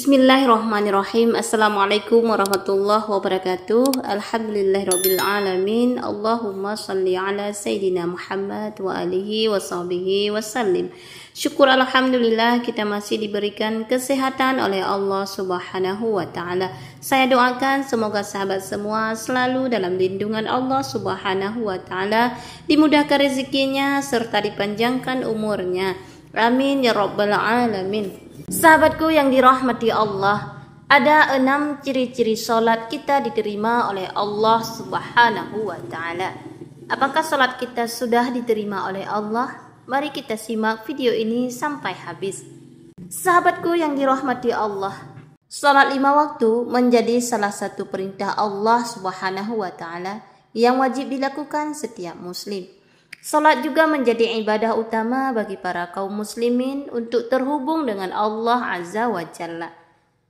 Bismillahirrahmanirrahim. Assalamualaikum warahmatullahi wabarakatuh. Alhamdulillahirabbil alamin. Allahumma shalli ala sayidina Muhammad wa alihi wa sahbihi wasallim. Syukur alhamdulillah kita masih diberikan kesehatan oleh Allah Subhanahu wa taala. Saya doakan semoga sahabat semua selalu dalam lindungan Allah Subhanahu wa taala, dimudahkan rezekinya serta dipanjangkan umurnya. Amin ya rabbal alamin. Sahabatku yang dirahmati Allah, ada 6 ciri-ciri solat kita diterima oleh Allah Subhanahu wa taala. Apakah solat kita sudah diterima oleh Allah? Mari kita simak video ini sampai habis. Sahabatku yang dirahmati Allah, solat 5 waktu menjadi salah satu perintah Allah Subhanahu wa taala yang wajib dilakukan setiap muslim. Salat juga menjadi ibadah utama bagi para kaum muslimin untuk terhubung dengan Allah Azza wa Jalla.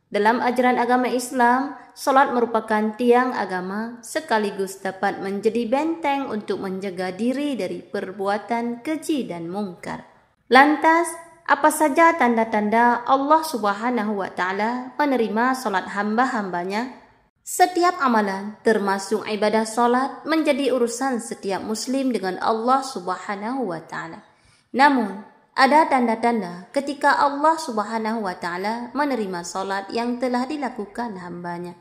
Dalam ajaran agama Islam, salat merupakan tiang agama sekaligus dapat menjadi benteng untuk menjaga diri dari perbuatan keji dan mungkar. Lantas, apa saja tanda-tanda Allah Subhanahu wa taala menerima salat hamba-hambanya? Setiap amalan, termasuk ibadah solat, menjadi urusan setiap muslim dengan Allah Subhanahu wa ta'ala. Namun, ada tanda-tanda ketika Allah Subhanahu wa ta'ala menerima solat yang telah dilakukan hambanya.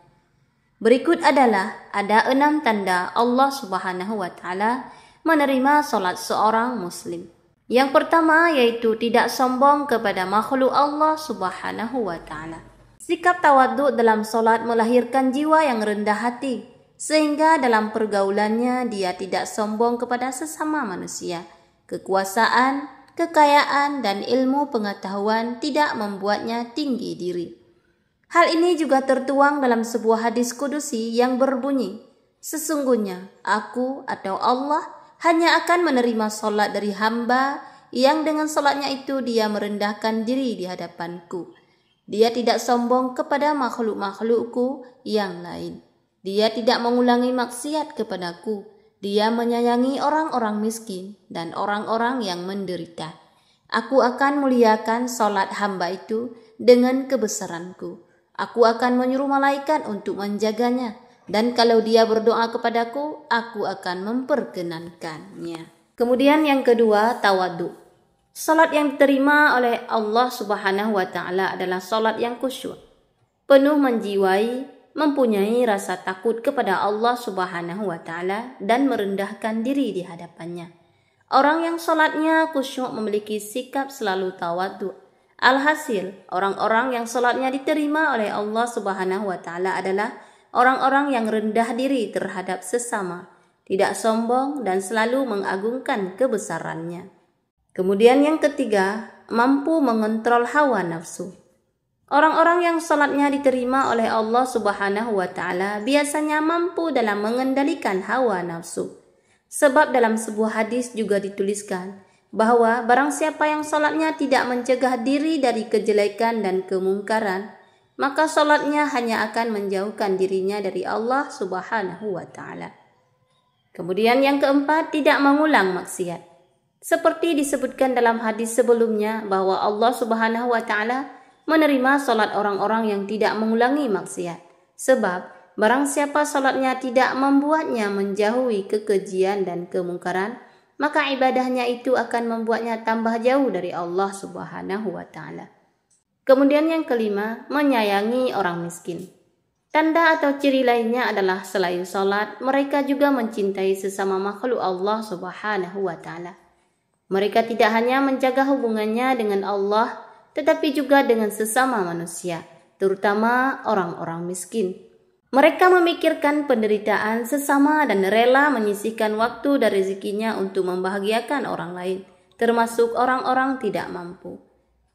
Berikut adalah ada 6 tanda Allah Subhanahu wa ta'ala menerima solat seorang muslim. Yang pertama yaitu tidak sombong kepada makhluk Allah Subhanahu wa ta'ala. Sikap tawadhu dalam solat melahirkan jiwa yang rendah hati, sehingga dalam pergaulannya dia tidak sombong kepada sesama manusia. Kekuasaan, kekayaan, dan ilmu pengetahuan tidak membuatnya tinggi diri. Hal ini juga tertuang dalam sebuah hadis kudusi yang berbunyi, "Sesungguhnya aku atau Allah hanya akan menerima solat dari hamba yang dengan solatnya itu dia merendahkan diri di hadapanku. Dia tidak sombong kepada makhluk-makhlukku yang lain. Dia tidak mengulangi maksiat kepadaku. Dia menyayangi orang-orang miskin dan orang-orang yang menderita. Aku akan muliakan salat hamba itu dengan kebesaranku. Aku akan menyuruh malaikat untuk menjaganya. Dan kalau dia berdoa kepadaku, aku akan memperkenankannya." Kemudian yang kedua, tawadhu. Salat yang diterima oleh Allah Subhanahu wa taala adalah salat yang khusyuk, penuh menjiwai, mempunyai rasa takut kepada Allah Subhanahu wa taala dan merendahkan diri di hadapannya. Orang yang salatnya khusyuk memiliki sikap selalu tawadhu. Alhasil, orang-orang yang salatnya diterima oleh Allah Subhanahu wa taala adalah orang-orang yang rendah diri terhadap sesama, tidak sombong dan selalu mengagungkan kebesarannya. Kemudian yang ketiga, mampu mengontrol hawa nafsu. Orang-orang yang salatnya diterima oleh Allah Subhanahu wa taala biasanya mampu dalam mengendalikan hawa nafsu. Sebab dalam sebuah hadis juga dituliskan bahwa barang siapa yang salatnya tidak mencegah diri dari kejelekan dan kemungkaran, maka salatnya hanya akan menjauhkan dirinya dari Allah Subhanahu wa taala. Kemudian yang keempat, tidak mengulang maksiat. Seperti disebutkan dalam hadis sebelumnya bahwa Allah Subhanahu wa taala menerima salat orang-orang yang tidak mengulangi maksiat. Sebab barang siapa salatnya tidak membuatnya menjauhi kekejian dan kemungkaran, maka ibadahnya itu akan membuatnya tambah jauh dari Allah Subhanahu wa taala. Kemudian yang kelima, menyayangi orang miskin. Tanda atau ciri lainnya adalah selain salat, mereka juga mencintai sesama makhluk Allah Subhanahu wa taala. Mereka tidak hanya menjaga hubungannya dengan Allah, tetapi juga dengan sesama manusia, terutama orang-orang miskin. Mereka memikirkan penderitaan sesama dan rela menyisihkan waktu dan rezekinya untuk membahagiakan orang lain, termasuk orang-orang tidak mampu.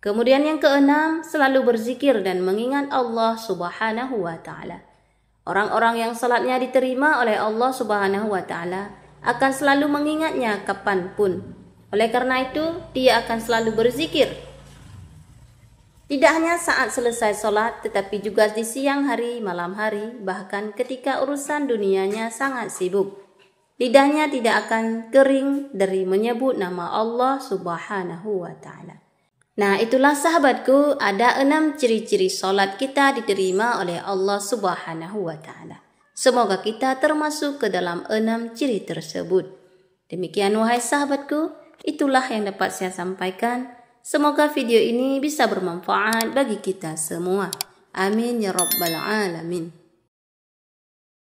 Kemudian yang keenam, selalu berzikir dan mengingat Allah Subhanahu wa taala. Orang-orang yang salatnya diterima oleh Allah Subhanahu wa taala akan selalu mengingatnya kapanpun. Oleh karena itu, dia akan selalu berzikir. Tidak hanya saat selesai sholat, tetapi juga di siang hari, malam hari, bahkan ketika urusan dunianya sangat sibuk. Lidahnya tidak akan kering dari menyebut nama Allah Subhanahu wa ta'ala. Nah, itulah sahabatku, ada 6 ciri-ciri solat kita diterima oleh Allah Subhanahu wa Ta'ala. Semoga kita termasuk ke dalam 6 ciri tersebut. Demikian wahai sahabatku, itulah yang dapat saya sampaikan. Semoga video ini bisa bermanfaat bagi kita semua. Amin ya rabbal alamin.